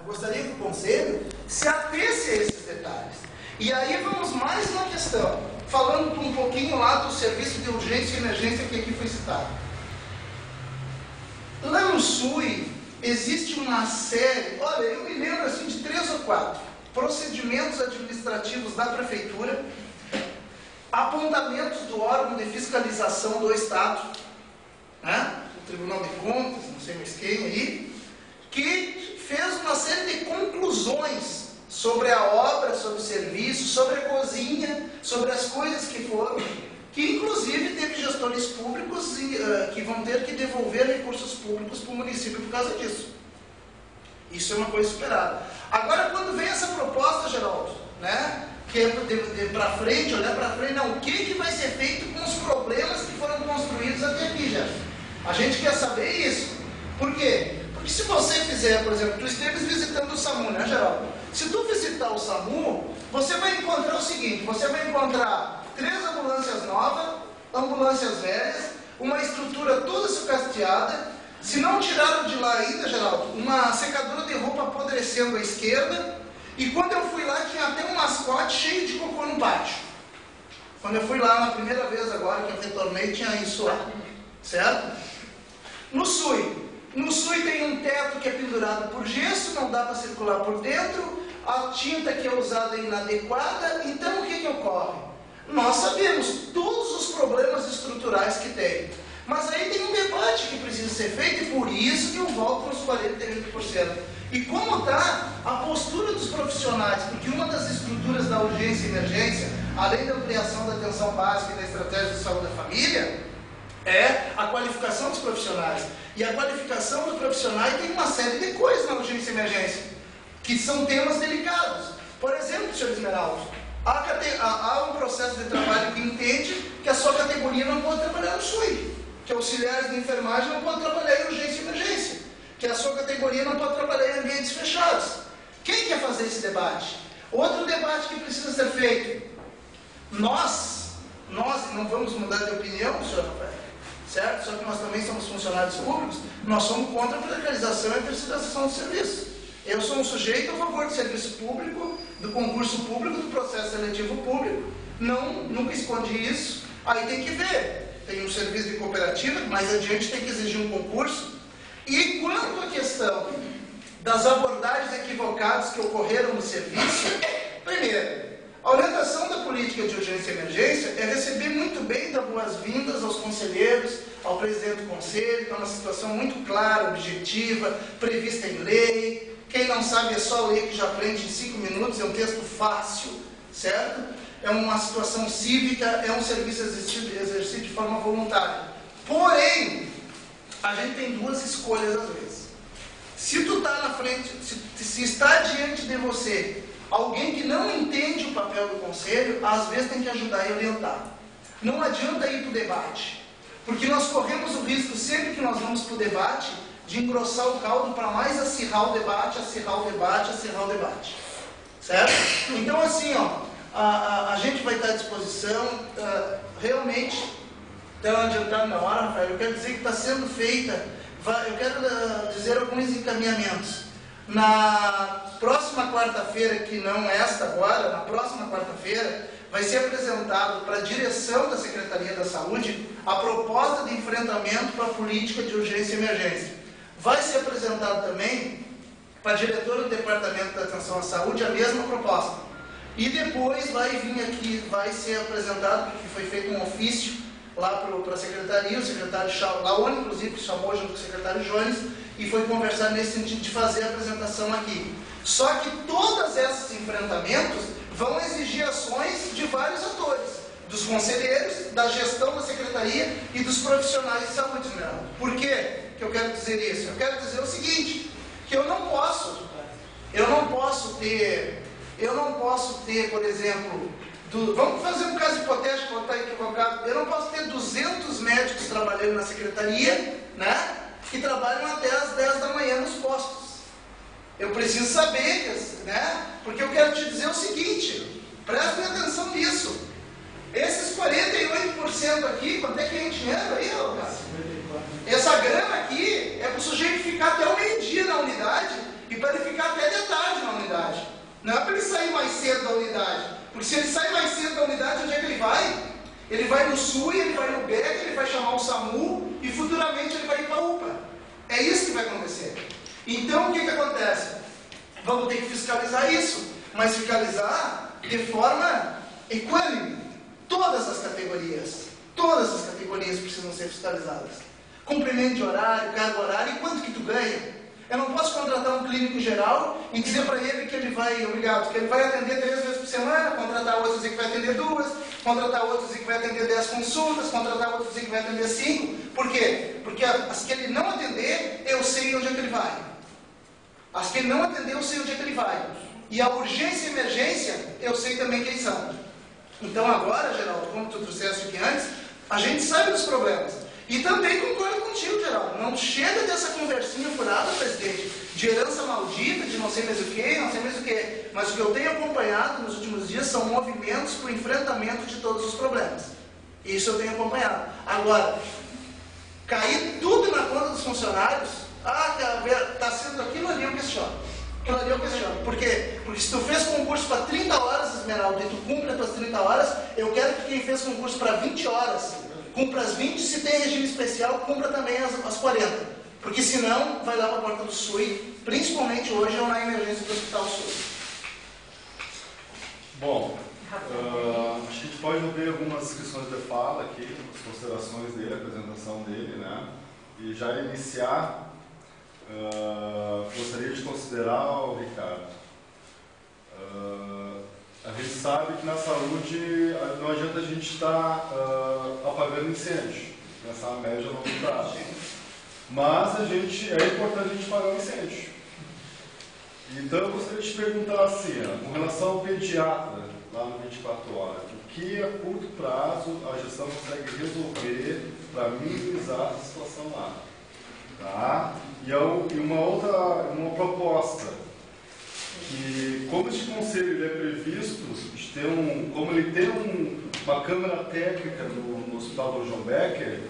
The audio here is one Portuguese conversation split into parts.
Gostaria que o Conselho se atesse a esses detalhes. E aí vamos mais uma questão, falando um pouquinho lá do serviço de urgência e emergência que aqui foi citado. Lá no SUI existe uma série, olha, eu me lembro assim de 3 ou 4 procedimentos administrativos da Prefeitura, apontamentos do órgão de fiscalização do Estado, né? O Tribunal de Contas, não sei mais quem aí, que fez uma série de conclusões sobre a obra, sobre o serviço, sobre a cozinha, sobre as coisas que foram, que inclusive teve gestores públicos que vão ter que devolver recursos públicos para o município por causa disso. Isso é uma coisa esperada. Agora, quando vem essa proposta, Geraldo, né, que é para frente, olhar para frente, não, o que vai ser feito com os problemas que foram construídos até aqui, já? A gente quer saber isso. Por quê? Porque se você fizer, por exemplo, tu esteves visitando o SAMU, né, Geraldo? Se tu visitar o SAMU, você vai encontrar o seguinte, você vai encontrar 3 ambulâncias novas, ambulâncias velhas, uma estrutura toda sucateada. Se não tiraram de lá ainda, Geraldo, uma secadora de roupa apodrecendo à esquerda, e quando eu fui lá tinha até um mascote cheio de cocô no pátio. Quando eu fui lá na primeira vez agora que eu retornei, tinha isso lá, certo? No SUI tem um teto que é pendurado por gesso, não dá para circular por dentro, a tinta que é usada é inadequada. Então o que ocorre? Nós sabemos todos os problemas estruturais que tem, mas aí tem um debate que precisa ser feito, e por isso que eu volto para os 48%. E como está a postura dos profissionais? Porque uma das estruturas da urgência e emergência, além da ampliação da atenção básica e da estratégia de saúde da família, é a qualificação dos profissionais. E a qualificação dos profissionais tem uma série de coisas na urgência e emergência, que são temas delicados. Por exemplo, senhor Esmeraldo, há um processo de trabalho que entende que a sua categoria não pode trabalhar no SUI, que auxiliares de enfermagem não podem trabalhar em urgência e emergência, que a sua categoria não pode trabalhar em ambientes fechados. Quem quer fazer esse debate? Outro debate que precisa ser feito. Nós não vamos mudar de opinião, senhor Rafael, certo? Só que nós também somos funcionários públicos, nós somos contra a precarização e a terceirização do serviço. Eu sou um sujeito a favor do serviço público, do concurso público, do processo seletivo público, nunca escondi isso. Aí tem que ver, tem um serviço de cooperativa, mais adiante tem que exigir um concurso. E quanto à questão das abordagens equivocadas que ocorreram no serviço, primeiro, a orientação da política de urgência e emergência é receber muito bem, dar boas-vindas aos conselheiros, ao presidente do conselho, que é uma situação muito clara, objetiva, prevista em lei. Quem não sabe é só ler, que já aprende em 5 minutos, é um texto fácil, certo? É uma situação cívica, é um serviço exercido de forma voluntária. Porém, a gente tem 2 escolhas às vezes. Se tu está na frente, se está diante de você alguém que não entende o papel do conselho, às vezes tem que ajudar e orientar. Não adianta ir para o debate, porque nós corremos o risco, sempre que nós vamos para o debate, de engrossar o caldo para mais acirrar o debate, acirrar o debate, acirrar o debate. Certo? Então, assim, ó, a gente vai estar à disposição, realmente, estão adiantando na hora, Rafael, eu quero dizer que está sendo feita, eu quero dizer alguns encaminhamentos. Na próxima quarta-feira, que não esta agora, na próxima quarta-feira, vai ser apresentado para a direção da Secretaria da Saúde a proposta de enfrentamento para a política de urgência e emergência. Vai ser apresentado também para a diretora do Departamento da Atenção à Saúde a mesma proposta. E depois vai vir aqui, vai ser apresentado, porque foi feito um ofício lá para a Secretaria, o secretário Laone, inclusive, chamou junto com o secretário Jones, e foi conversar nesse sentido de fazer a apresentação aqui. Só que todos esses enfrentamentos vão exigir ações de vários atores, dos conselheiros, da gestão da Secretaria e dos profissionais de saúde. Por quê que eu quero dizer isso? Eu quero dizer o seguinte, que eu não posso ter, por exemplo, vamos fazer um caso hipotético, vou estar equivocado, eu não posso ter 200 médicos trabalhando na Secretaria, né, que trabalham até as 10 da manhã nos postos. Eu preciso saber, né, porque eu quero te dizer o seguinte, prestem atenção nisso. Esses 48% aqui, quanto é que é dinheiro aí, cara? Essa grana aqui é para o sujeito ficar até o meio-dia na unidade e para ele ficar até Não é para ele sair mais cedo da unidade. Porque se ele sai mais cedo da unidade, onde é que ele vai? Ele vai no SUI, ele vai no BEC, ele vai chamar o SAMU e futuramente ele vai ir para a UPA. É isso que vai acontecer. Então, o que acontece? Vamos ter que fiscalizar isso, mas fiscalizar de forma equânime. Todas as categorias precisam ser fiscalizadas. Cumprimento de horário, carga horária e quanto que tu ganha. Eu não posso contratar um clínico geral e dizer para ele que ele vai, que ele vai atender 3 vezes por semana, contratar outro dizer que vai atender 2, contratar outro dizer que vai atender 10 consultas, contratar outro dizer que vai atender 5. Por quê? Porque as que ele não atender, eu sei onde é que ele vai. As que ele não atender, eu sei onde é que ele vai. E a urgência e emergência, eu sei também quem são. Então agora, Geraldo, como tu trouxeste aqui antes, a gente sabe dos problemas. E também concordo contigo, Geraldo. Não chega dessa conversinha furada, presidente, de herança maldita, de não sei mais o que. Mas o que eu tenho acompanhado nos últimos dias são movimentos para o enfrentamento de todos os problemas. Isso eu tenho acompanhado. Agora, cair tudo na conta dos funcionários, está sendo aquilo ali eu questiono. Por quê? Porque se tu fez concurso para 30 horas, Esmeralda, e tu cumpre as tuas 30 horas, eu quero que quem fez concurso para 20 horas, cumpra as 20, se tem regime especial, cumpra também as 40. Porque senão, vai lá para a porta do SUI, principalmente hoje, ou na emergência do Hospital SUI. Bom, a gente pode ouvir algumas questões de fala aqui, as considerações dele, a apresentação dele, né? E já iniciar, gostaria de considerar o Ricardo. A gente sabe que na saúde não adianta a gente estar apagando incêndio, nessa média a longo prazo. Mas é importante a gente apagar o incêndio. Então eu gostaria de te perguntar assim, com relação ao pediatra, lá no 24 horas, o que a curto prazo a gestão consegue resolver para minimizar a situação lá? Tá? E uma proposta, que como esse conselho ele é previsto, como ele tem uma câmara técnica no Hospital do João Becker,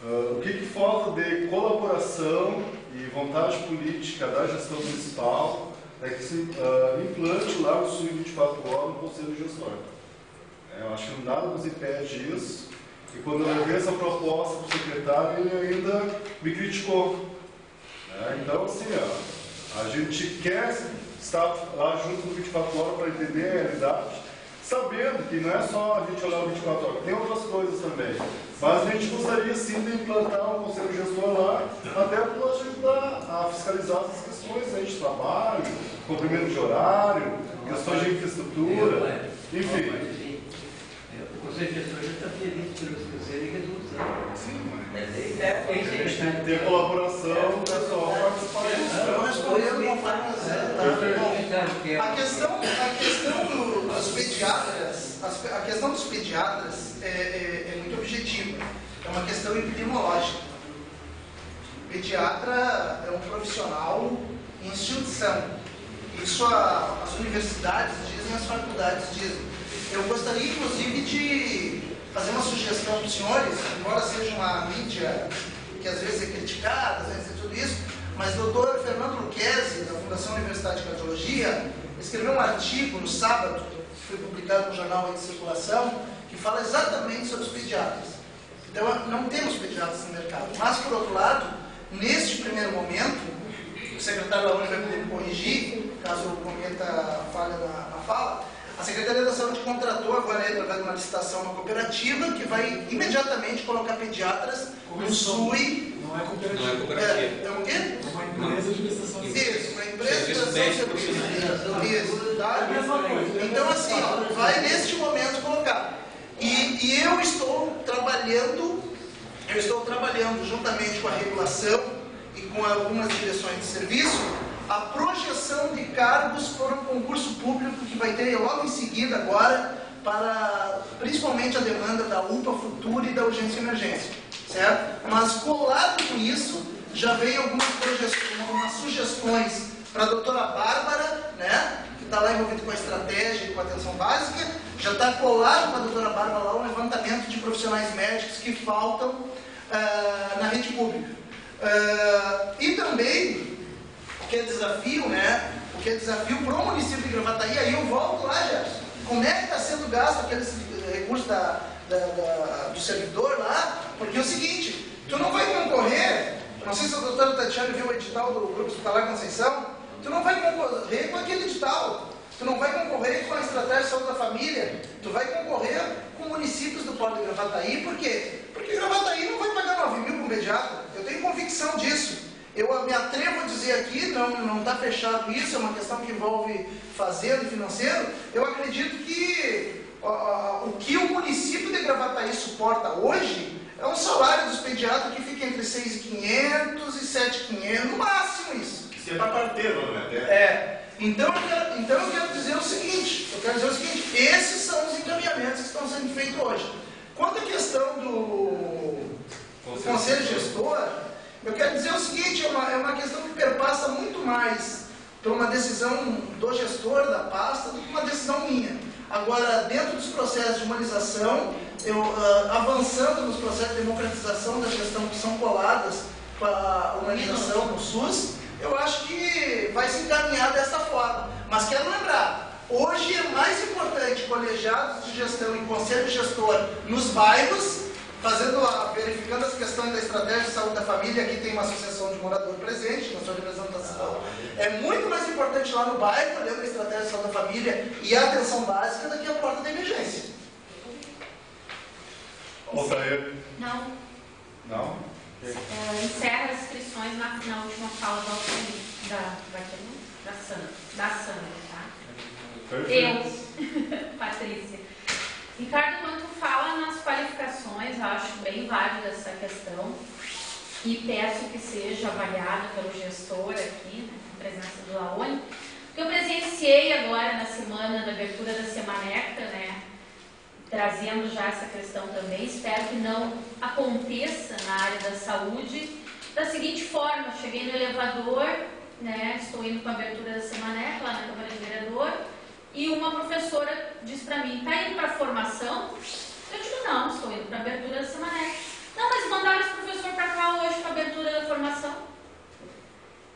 o que falta de colaboração e vontade política da gestão municipal é que se implante lá o SUI 24 horas no conselho gestor. Eu acho que nada nos impede isso. E quando eu levei essa proposta para o secretário, ele ainda me criticou. Então, assim, a gente quer estar lá junto no 24 horas para entender a realidade, sabendo que não é só a gente olhar o 24 horas, tem outras coisas também. Mas a gente gostaria sim de implantar um conselho gestor lá, até para ajudar a fiscalizar essas questões de trabalho, cumprimento de horário, questões de infraestrutura, enfim. O conselho gestor já está previsto pelo conselho de resolução. Sim, A gente tem que ter colaboração do pessoal A questão dos pediatras é muito objetiva. É uma questão epidemiológica. O pediatra é um profissional em instituição. Isso as universidades dizem, as faculdades dizem. Eu gostaria, inclusive, de fazer uma sugestão para os senhores, embora seja uma mídia que às vezes é criticada, às vezes é tudo isso, mas o doutor Fernando Lucchesi, da Fundação Universidade de Cardiologia, escreveu um artigo no sábado, que foi publicado no jornal de circulação, que fala exatamente sobre os pediatras. Então, não temos pediatras no mercado. Mas, por outro lado, neste primeiro momento, o secretário da UNE vai poder me corrigir, caso eu cometa a falha na fala, a Secretaria da Saúde contratou agora, através de uma licitação, uma cooperativa que vai imediatamente colocar pediatras no SUI. Não é cooperativa. É o quê? É uma empresa de prestação de serviço. Isso, uma empresa de prestação de serviço. Isso, tá? É a mesma coisa. Então, assim, vai neste momento colocar. E eu estou trabalhando juntamente com a regulação e com algumas direções de serviço, a projeção de cargos para um concurso público que vai ter logo em seguida agora, para principalmente a demanda da UPA Futura e da urgência e emergência, certo? Mas colado com isso, já veio algumas sugestões para a doutora Bárbara, né, que está lá envolvida com a estratégia e com a atenção básica, já está colado com a doutora Bárbara lá um levantamento de profissionais médicos que faltam na rede pública. E também, o que é desafio, né? O porque é desafio para o município de Gravataí. Aí eu volto lá, Gerson. Como é que está sendo gasto aqueles recursos do servidor lá? Porque é o seguinte, tu não vai concorrer, não sei se a doutora Tatiana viu o edital do Grupo Hospitalar Conceição, tu não vai concorrer com aquele edital, tu não vai concorrer com a estratégia de saúde da família, tu vai concorrer com municípios do Polo de Gravataí. Por quê? Porque Gravataí não vai pagar 9 mil por pediatra, eu tenho convicção disso. Eu me atrevo a dizer aqui, não está fechado isso, é uma questão que envolve fazer e financeiro. Eu acredito que o que o município de Gravataí suporta hoje é um salário dos pediatras que fica entre 6.500 e 7.500, no máximo isso. Isso é para parteiro, né? Então eu quero dizer o seguinte, esses são os encaminhamentos que estão sendo feitos hoje. Quanto à questão do Conselho Gestor, eu quero dizer o seguinte, é uma questão que perpassa muito mais por uma decisão do gestor da pasta do que uma decisão minha. Agora, dentro dos processos de humanização, avançando nos processos de democratização da gestão que são coladas para a humanização no SUS, eu acho que vai se encaminhar dessa forma. Mas quero lembrar, hoje é mais importante colegiados de gestão e conselho gestor nos bairros, verificando as questões da estratégia de saúde da família. Aqui tem uma associação de morador presente na sua representação. É muito mais importante lá no bairro, olhando a estratégia de saúde da família e a atenção básica, do que a porta da emergência. Altair? Não. Não? Encerra as inscrições na última fala do Altair, da Sandra, tá? Eu, Patrícia. Ricardo, quando tu fala nas qualificações, eu acho bem válida essa questão e peço que seja avaliada pelo gestor aqui, né, com a presença do Laone, porque eu presenciei agora na semana da abertura da Semaneca, né, trazendo já essa questão também. Espero que não aconteça na área da saúde da seguinte forma: cheguei no elevador, né, estou indo para a abertura da Semaneca lá na Câmara de Vereador, e uma professora disse para mim: está indo para a formação? Eu digo: não, estou indo para a abertura da Semaneca. Não, mas mandaram esse professor para cá hoje para a abertura da formação.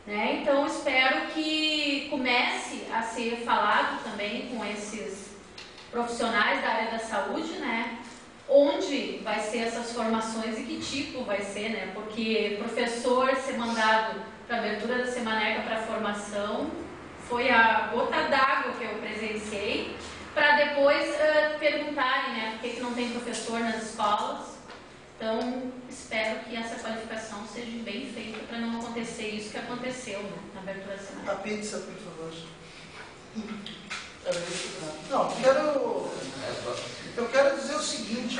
Né? Então, espero que comece a ser falado também com esses profissionais da área da saúde, né? Onde vai ser essas formações e que tipo vai ser, né? Porque professor ser mandado para a abertura da Semaneca para a formação foi a gota d'água que eu presenciei, para depois perguntarem, né, por que não tem professor nas escolas. Então, espero que essa qualificação seja bem feita para não acontecer isso que aconteceu, né, na abertura da semana. A pizza, por favor. Não, eu quero dizer o seguinte,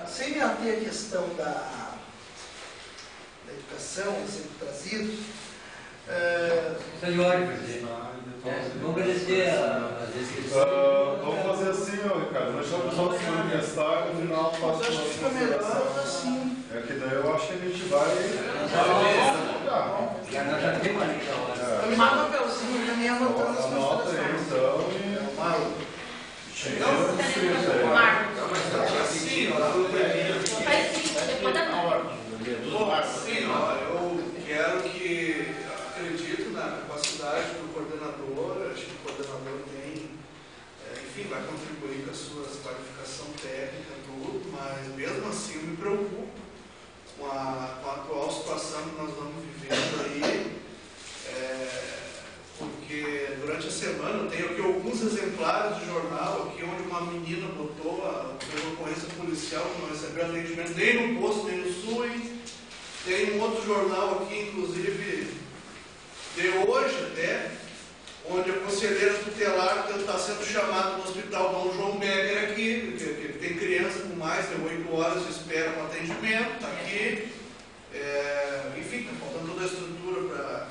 sem me ater à questão da educação, sempre trazido. Está de ordem, presidente. Vamos agradecer as inscrições. Vamos fazer assim, Ricardo. Deixar o pessoal se manifestar e no final faço Mas acho que fica melhor assim. É que daí eu acho que a gente vai. Nós já temos ali da hora. Eu me mando um papelzinho, já me anotando as Anota aí, considerações. então, e. Chega no distrito aí. Assim, ó, Faz sim, depois da nova. assim, ó, eu quero que, acredito na capacidade do coordenador, acho que o coordenador tem, enfim, vai contribuir com a sua qualificação técnica, tudo, mas mesmo assim eu me preocupo com a atual situação que nós vamos vivendo aí, porque durante a semana eu tenho aqui alguns exemplares de jornal aqui onde uma menina botou uma ocorrência policial que não recebeu atendimento nem no posto nem no SUS. Tem um outro jornal aqui, inclusive de hoje até, onde a conselheira tutelar está sendo chamada no Hospital Dom João Berger aqui, que tem criança com mais de 8 horas de espera para atendimento, está aqui. Enfim, está faltando toda a estrutura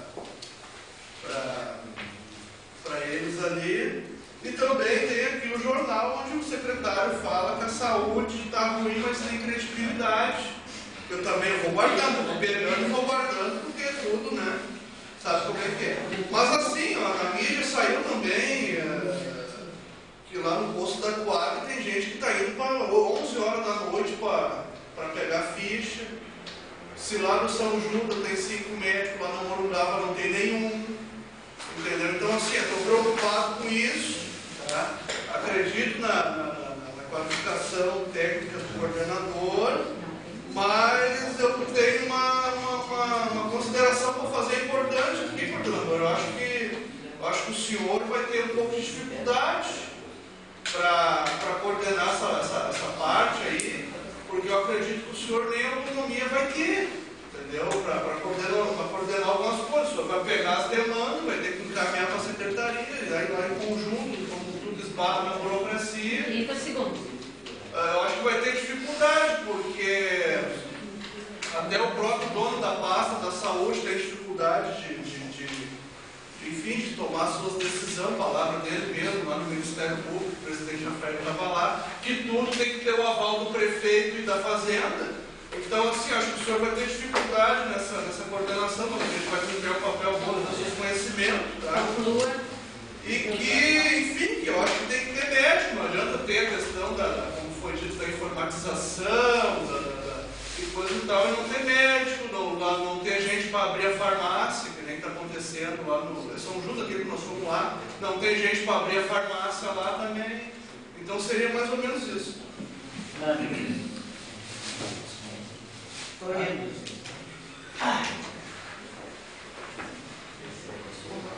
para eles ali. E também tem aqui o jornal onde o secretário fala que a saúde está ruim, mas tem credibilidade. Eu também vou guardando, vou pegando e vou guardando, porque é tudo, né? Sabe como é que é? Mas assim, ó, na mídia saiu também que lá no posto da Coab tem gente que está indo para 11 horas da noite para pegar ficha. Se lá no São Judas tem 5 médicos, lá no Morungaba não tem nenhum. Entendeu? nisso, tá? Acredito na qualificação técnica do coordenador, mas eu tenho uma consideração para fazer importante aqui, coordenador. Eu acho que o senhor vai ter um pouco de dificuldade para coordenar essa parte aí, porque eu acredito que o senhor nem autonomia vai ter, entendeu? Para coordenar algumas coisas. O senhor vai pegar as demandas, vai ter que encaminhar para a secretaria, e aí vai em conjunto, como tudo esbarra na burocracia. 30 segundos. Eu acho que vai ter dificuldade, porque até o próprio dono da pasta da saúde tem dificuldade de tomar suas decisões, palavra dele mesmo, lá no Ministério Público, o presidente Rafael estava lá, que tudo tem que ter o aval do prefeito e da fazenda. Então, assim, acho que o senhor vai ter dificuldade nessa coordenação, mas a gente vai cumprir o papel bom dos seus conhecimentos, tá? E que, enfim, que eu acho que tem que ter médico, não adianta ter a questão como foi dito, da informatização, e coisa e tal, e não ter médico, não ter gente para abrir a farmácia, que nem está acontecendo lá no São Judas, aquele que nós fomos lá, não tem gente para abrir a farmácia lá também. Então seria mais ou menos isso.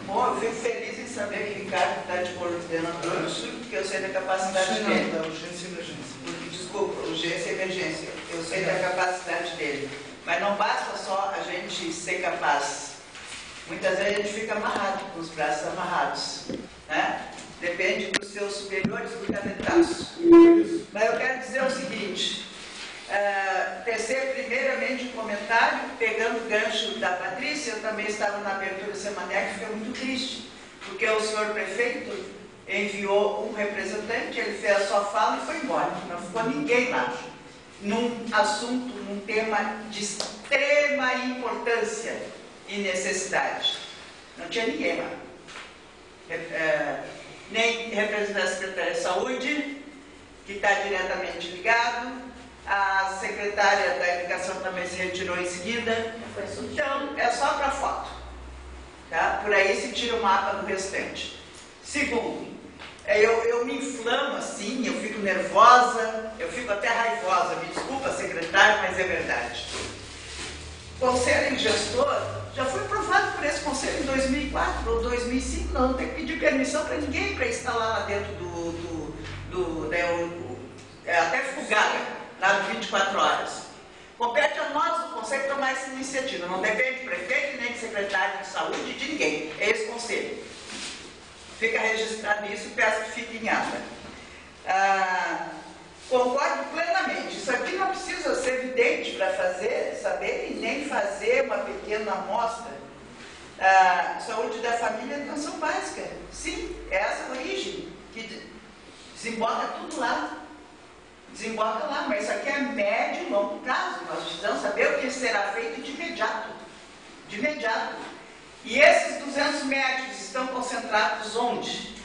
Bom, eu fico feliz em saber que o Ricardo está de coordenador, porque eu sei da capacidade dele. Da urgência e emergência. Desculpa, urgência e emergência. Eu sei da capacidade dele. Mas não basta só a gente ser capaz. Muitas vezes a gente fica amarrado, com os braços amarrados. Né? Depende dos seus superiores do canetaço. Mas eu quero dizer o seguinte. Tecer primeiramente um comentário, pegando o gancho da Patrícia. Eu também estava na abertura do Semanex, fiquei muito triste, porque o senhor prefeito enviou um representante, ele fez a sua fala e foi embora. Não ficou ninguém lá. Num assunto, num tema de extrema importância e necessidade. Não tinha ninguém lá. Nem representante da Secretaria de Saúde, que está diretamente ligado. A secretária da Educação também se retirou em seguida. Então, é só para foto. Tá? Por aí se tira o mapa do restante. Segundo, eu me inflamo assim, eu fico nervosa, eu fico até raivosa. Me desculpa, secretário, mas é verdade. Conselho gestor já foi aprovado por esse conselho em 2004 ou 2005. Não tem que pedir permissão para ninguém para instalar lá dentro até fugada. Lá de 24 horas. Compete a nós do Conselho tomar essa iniciativa. Não depende do prefeito, nem do secretário de saúde, de ninguém. É esse Conselho. Fica registrado isso e peço que fique em ata. Concordo plenamente. Isso aqui não precisa ser evidente para saber e nem fazer uma pequena amostra. Saúde da família é educação básica. Sim, é essa a origem. Que desemboca tudo lá. Desemboca lá, mas isso aqui é médio e longo prazo. Nós precisamos saber o que será feito de imediato. De imediato. E esses 200 médicos estão concentrados onde?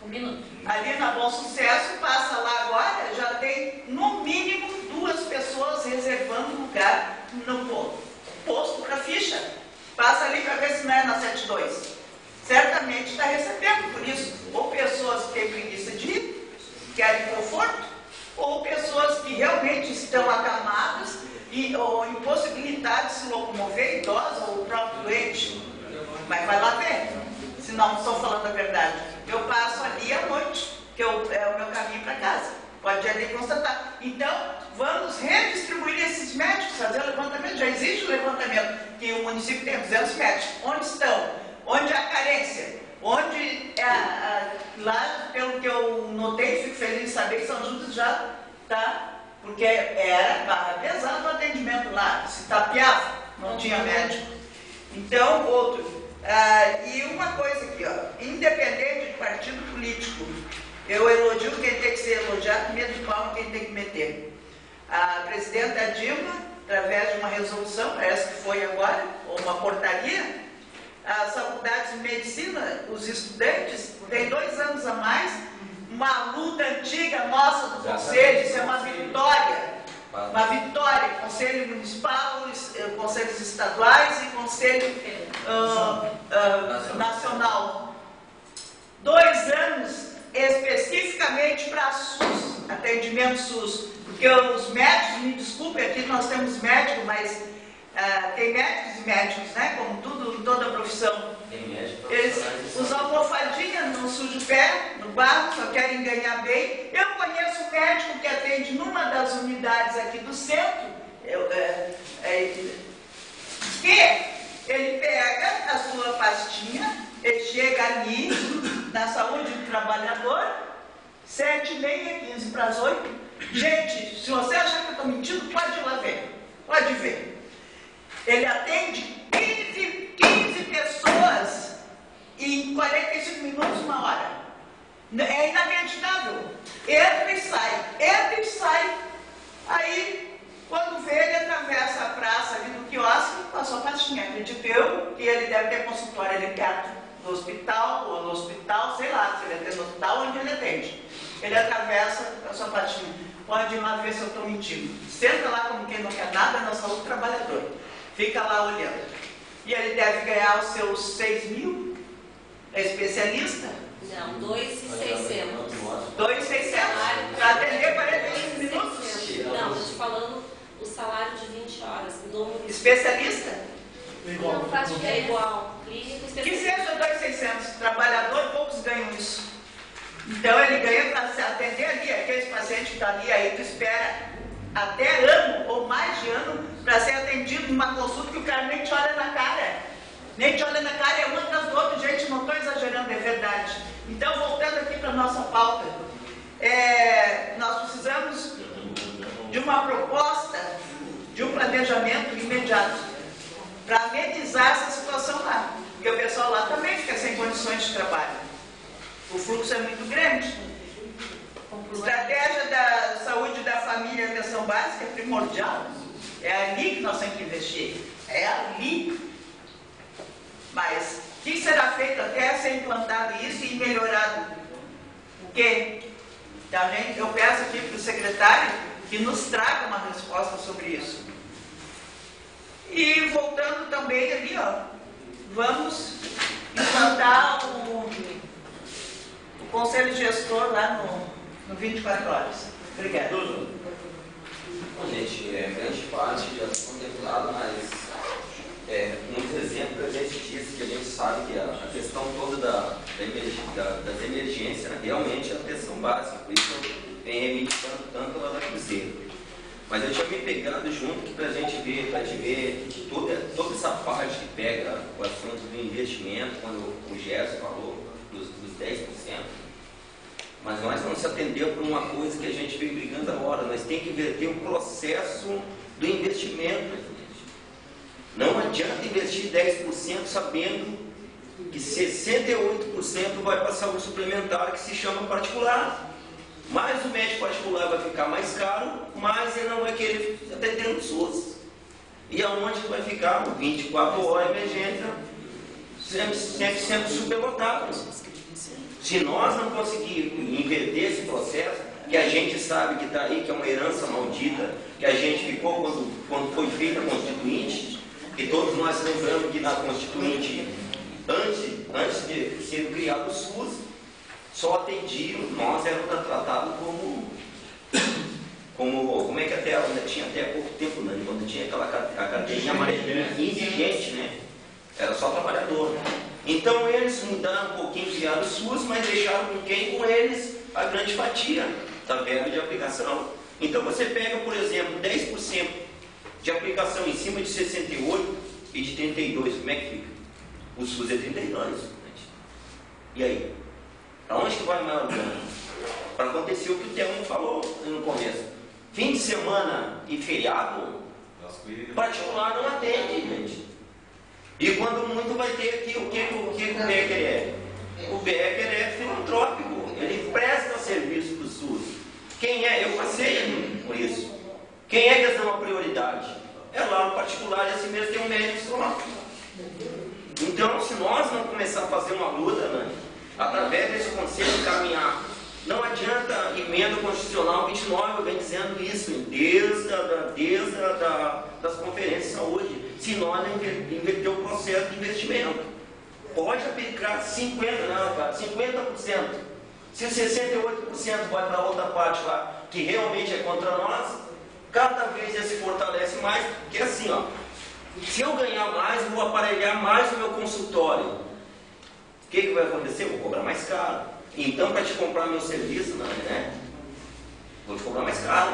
Um minuto. Ali na Bom Sucesso, passa lá agora, já tem no mínimo 2 pessoas reservando lugar no posto para ficha. Passa ali para ver se não é na 72. Certamente está recebendo por isso. Ou pessoas que têm preguiça de ir, querem conforto, ou pessoas que realmente estão acamadas ou impossibilitadas de se locomover, idosa ou o próprio doente. Mas vai lá ver, se não estou falando a verdade. Eu passo ali à noite, que é o meu caminho para casa. Pode ir ali constatar. Então, vamos redistribuir esses médicos, fazer o levantamento. Já existe o levantamento, que o município tem 200 médicos. Onde estão? Onde há carência? Onde, lá, pelo que eu notei, fico feliz de saber que São Judas já está, porque era barra pesada o atendimento lá, se tapeava, não tinha médico. Então, outro. E uma coisa aqui, ó, independente de partido político, eu elogio quem tem que ser elogiado, medo de palma quem tem que meter. A presidenta Dilma, através de uma resolução, parece que foi agora, ou uma portaria, as faculdades de medicina, os estudantes, têm 2 anos a mais, uma luta antiga nossa do Conselho, isso é uma vitória. Uma vitória, Conselho Municipal, Conselhos Estaduais e Conselho Nacional. 2 anos especificamente para SUS, atendimento SUS, porque os médicos, me desculpe, aqui nós temos médicos, mas tem médicos e médicos, né? Como tudo, toda profissão. Eles usam almofadinha, não sujam o pé, no barro, só querem ganhar bem. Eu conheço um médico que atende numa das unidades aqui do centro, que ele pega a sua pastinha, ele chega ali, na saúde do trabalhador, 7h30, 15 para as 8. Gente, se você achar que eu estou mentindo, pode ir lá ver. Pode ver. Ele atende 15 pessoas em 45 minutos, 1 hora. É inacreditável. Entra e sai. Aí, quando vê, ele atravessa a praça ali do quiosque, passou a pastinha. Acredito eu que ele deve ter consultório ali perto do hospital, ou no hospital, sei lá, se ele atende no hospital, onde ele atende. Ele atravessa a sua pastinha. Pode ir lá ver se eu estou mentindo. Senta lá como quem não quer nada na saúde do trabalhador. Fica lá olhando. E ele deve ganhar os seus 6.000? É especialista? Não, 2.600. 2.600? Para atender 45 minutos? Não, estou te falando o salário de 20 horas. Especialista? Não faz diferença. É igual. Clínico, Que especialista. seja 2.600. Trabalhador, poucos ganham isso. Então ele ganha para se atender ali, aqueles pacientes que estão ali, aí tu espera até ano ou mais de ano para ser atendido numa consulta que o cara nem te olha na cara. Nem te olha na cara, é um atrás do outro. Gente, não estou exagerando, é verdade. Então, voltando aqui para a nossa pauta, nós precisamos de uma proposta, de um planejamento imediato para amenizar essa situação lá. Porque o pessoal lá também fica sem condições de trabalho. O fluxo é muito grande. Estratégia da saúde da família e atenção básica é primordial. É ali que nós temos que investir. É ali. Mas o que será feito até ser implantado isso e melhorado? O quê? Eu peço aqui para o secretário que nos traga uma resposta sobre isso. E voltando também ali, vamos implantar o conselho gestor lá no 24 horas. Obrigada. Bom, gente, grande parte já está contemplado, mas muitos exemplos a gente disse que a gente sabe que a questão toda das emergências realmente é a atenção básica, por isso eu venho reivindicando tanto lá da Cruzeiro. Mas eu tinha me pegado junto que para a gente ver que toda essa parte que pega o assunto do investimento, quando o Gerson falou dos 10%, mas nós não se atendeu por uma coisa que a gente veio brigando agora. Nós temos que inverter o processo do investimento. Não adianta investir 10% sabendo que 68% vai para a saúde suplementar, que se chama particular. Mas o médico particular vai ficar mais caro, mas ele não vai querer atender no SUS. E aonde que vai ficar? 24 horas emergência, sempre sendo superlotado. Se nós não conseguirmos inverter esse processo, que a gente sabe que está aí, que é uma herança maldita, que a gente ficou quando foi feita a Constituinte, que todos nós lembramos que na Constituinte, antes de ser criado o SUS, só atendiam, nós éramos tratados como é que até tinha até pouco tempo, né? Quando tinha aquela cadeirinha amarelinha, indigente, né? Era só trabalhador. Então eles mudaram um pouquinho, criaram o SUS, mas deixaram com quem? Com eles a grande fatia da verba de aplicação. Então você pega, por exemplo, 10% de aplicação em cima de 68 e de 32, como é que fica? O SUS é 32. E aí? Para onde que vai o maior dano? Para acontecer o que o Telmo falou no começo. Fim de semana e feriado, particular não atende, gente. E quando muito vai ter aqui, o que o Becker é? O Becker é filantrópico, ele presta serviço para o SUS. Quem é? Eu passei por isso. Quem é que eles dão a prioridade? É lá no particular e assim mesmo tem um médico só. Então, se nós não começar a fazer uma luta, né, através desse conselho caminhar, não adianta emenda constitucional 29, vem dizendo isso, desde das conferências de saúde, se nós não inverter o processo de investimento. Pode aplicar 50%, Se 68% vai para outra parte lá, que realmente é contra nós, cada vez ele se fortalece mais, porque assim, ó, se eu ganhar mais, eu vou aparelhar mais o meu consultório. O que vai acontecer? Eu vou cobrar mais caro. Então, para te comprar meu serviço, né? Vou te cobrar mais caro.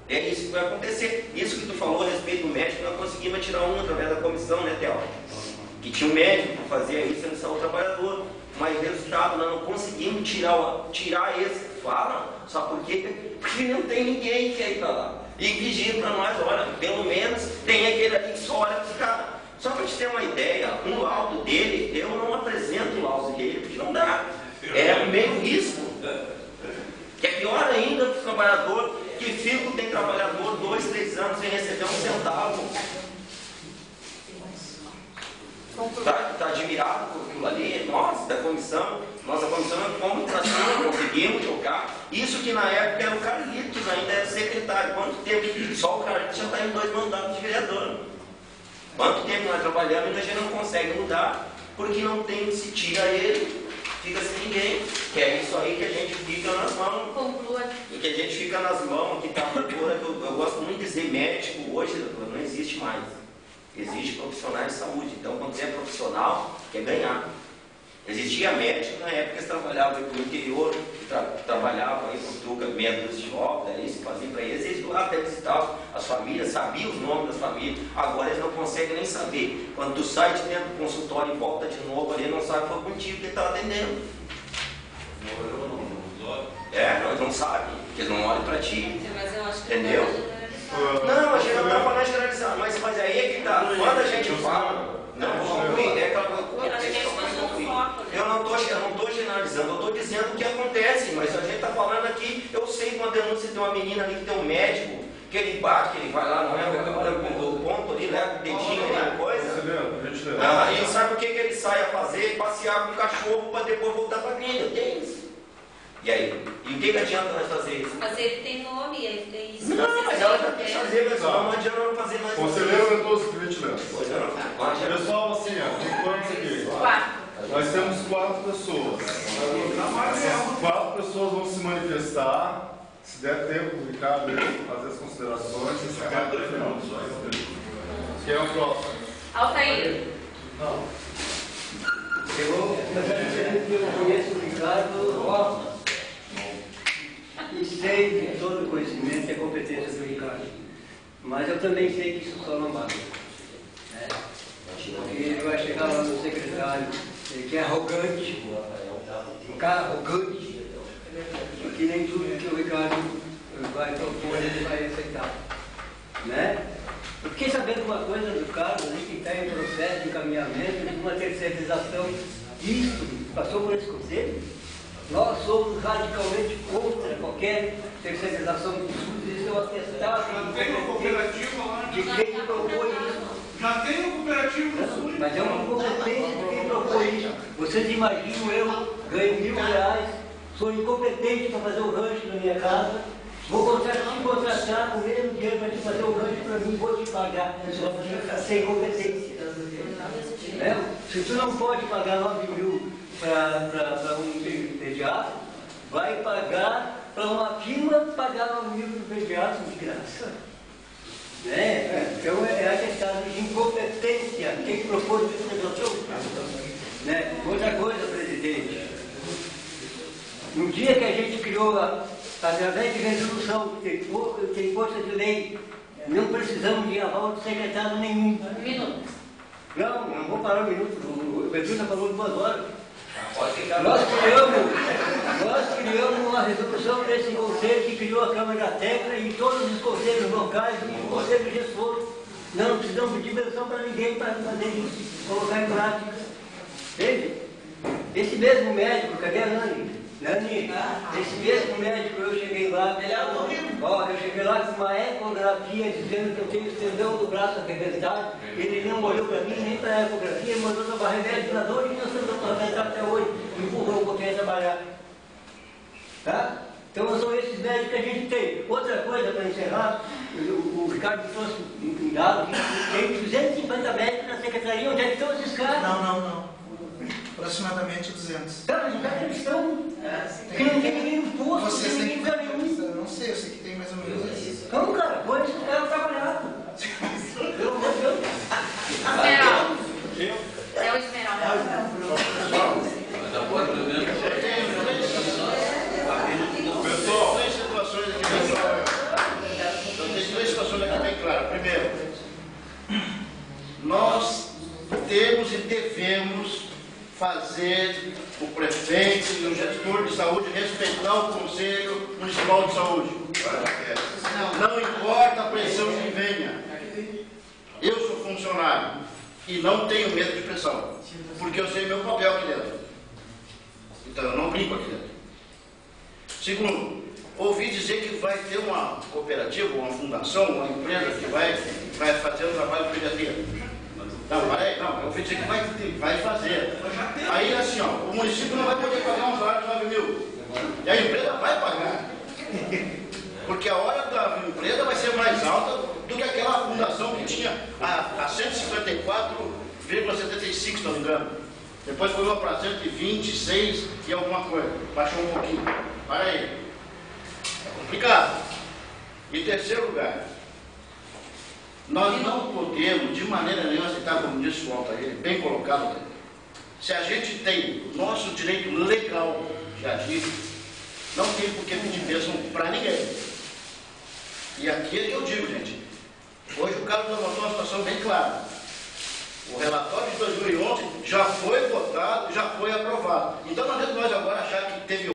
É isso que vai acontecer. Isso que tu falou a respeito do médico, nós conseguimos tirar um através da comissão, né, Theo? Que tinha um médico que fazia isso antes do trabalhador. Mas resultado, nós não conseguimos tirar esse. Fala, sabe por quê? Porque não tem ninguém que quer ir para lá. E vigia para nós, olha, pelo menos tem aquele ali que só olha para esse cara. Só para te ter uma ideia, o laudo dele, eu não apresento o laudo dele, porque não dá. É meio risco. Que é pior ainda para o trabalhador que fica, tem trabalhador 2, 3 anos sem receber um centavo. Está admirado por aquilo ali, nós da comissão, nossa comissão fomos para cima, conseguimos tocar. Isso que na época era o Carlitos, ainda era secretário. Quanto tempo? Só o Carlitos já está em 2 mandatos de vereador. Quanto tempo nós trabalhamos e a gente não consegue mudar, porque não tem, se tira ele, fica sem ninguém. Que é isso aí que a gente fica nas mãos. Conclua. E que a gente fica nas mãos, que está por fora. Eu gosto muito de dizer médico, hoje não existe mais. Existe profissionais de saúde. Então, quando você é profissional, quer ganhar. Existia médico na época que eles trabalhavam no interior, trabalhavam aí com truca, meia dúzia de obras, isso faziam para eles. Eles lá até visitavam as famílias, sabiam os nomes das famílias. Agora eles não conseguem nem saber. Quando tu sai de dentro do consultório e volta de novo, ali não sabe foi contigo que ele está atendendo. Nós não sabem, porque eles não olham para ti. Mas eu acho que entendeu? Não, a gente não está falando generalizar, mas aí é que está. Quando a gente fala, eu não estou generalizando, eu estou dizendo o que acontece, mas a gente está falando aqui, eu sei uma denúncia de uma menina ali que tem um médico, que ele bate, que ele vai lá, não é o ponto ali, leva o dedinho ali, coisa. E sabe o que ele sai a fazer? Passear com o cachorro para depois voltar para a clínica, tem isso. E aí? E o que adianta nós fazer isso? Mas ele tem nome, é isso. Não, mas ela já tem que fazer, mas não adianta não fazer mais. Conselheiro Ventoso, por gentileza. Pessoal, assim, ó, tem quantos aqui? 4. Nós temos 4 pessoas. Essas 4 pessoas vão se manifestar. Se der tempo, o Ricardo fazer as considerações. Esse é o final. Quem é o próximo? Altair. Não. Eu conheço o Ricardo e sei de todo o conhecimento e a competência do Ricardo. Mas eu também sei que isso só não basta. Ele vai chegar lá no secretário, que é arrogante, um cara arrogante, que nem tudo que o Ricardo vai propor ele vai aceitar. Né? Eu fiquei sabendo uma coisa do Carlos ali, que está em processo de encaminhamento de uma terceirização. Isso passou por esse conselho. Nós somos radicalmente contra qualquer terceirização do SUS. Isso é um atestado de quem propôs isso. Já tem um cooperativo no SUS. Mas é uma incompetência de quem propôs isso. Vocês imaginam eu ganho R$1.000, sou incompetente para fazer o rancho na minha casa. Vou te contratar com o mesmo dinheiro para te fazer o rancho para mim, vou te pagar. Sem competência. Se tu não pode pagar 9 mil para um pediatra, vai pagar para uma firma pagar 9 mil para o pediatra de graça. Então é atestado de incompetência. Quem propôs esse negócio? Outra coisa, presidente. No dia que a gente criou, através de resolução, que tem força de lei, não precisamos de aval de secretário nenhum. Um minuto. Não vou parar um minuto. O Petrucci falou 2 horas. Nós criamos uma resolução desse conselho que criou a Câmara da Tecla e todos os conselhos locais e o conselho gestor. Não precisamos pedir permissão para ninguém para fazer isso, colocar em prática. Entende? Esse mesmo médico, cadê a Nani? Nani, esse mesmo médico, eu cheguei lá, eu cheguei lá com uma ecografia dizendo que eu tenho tendão do braço arrebentado. Ele não olhou para mim nem para a ecografia, mandou tomar remédio na dor e nós estamos arrebentados até hoje. Empurrou um pouquinho a trabalhar. Tá? Então são esses médicos que a gente tem. Outra coisa para encerrar, o Ricardo trouxe um dado que tem 250 médicos na secretaria. Onde é que estão esses caras? Não. aproximadamente 200. Tá, mas já eles estão. Que não tem ninguém no posto, não Vocês tem têm ninguém que... no caminho. Eu não sei, eu sei que tem mais ou menos isso. Então, cara, põe esse cara trabalhado. Pelo amor de Deus. Esmeralda. É o Esmeralda. Pessoal, tem situações aqui bem claras. Então, tem duas situações aqui bem claras. Primeiro, nós temos e devemos fazer o prefeito e o gestor de saúde respeitar o Conselho Municipal de Saúde. Não importa a pressão que venha. Eu sou funcionário e não tenho medo de pressão, porque eu sei meu papel aqui dentro. Então eu não brinco aqui dentro. Segundo, ouvi dizer que vai ter uma cooperativa, uma fundação, uma empresa que vai fazer um trabalho de pediatria. Não, peraí, não, eu ouvi dizer que vai fazer. Aí assim, ó, o município não vai poder pagar um salário de 9 mil. E a empresa vai pagar. Porque a hora da empresa vai ser mais alta do que aquela fundação que tinha a 154,75, se não me engano. Depois foi para 126 e alguma coisa. Baixou um pouquinho. Para aí. É complicado. Em terceiro lugar, nós não podemos de maneira nenhuma aceitar, como disse o Altair, bem colocado, se a gente tem o nosso direito legal de agir, não tem por que pedir bênção para ninguém. E aqui é que eu digo, gente, hoje o Carlos levantou uma situação bem clara. O relatório de 2011 já foi votado, já foi aprovado. Então não adianta nós agora achar que teve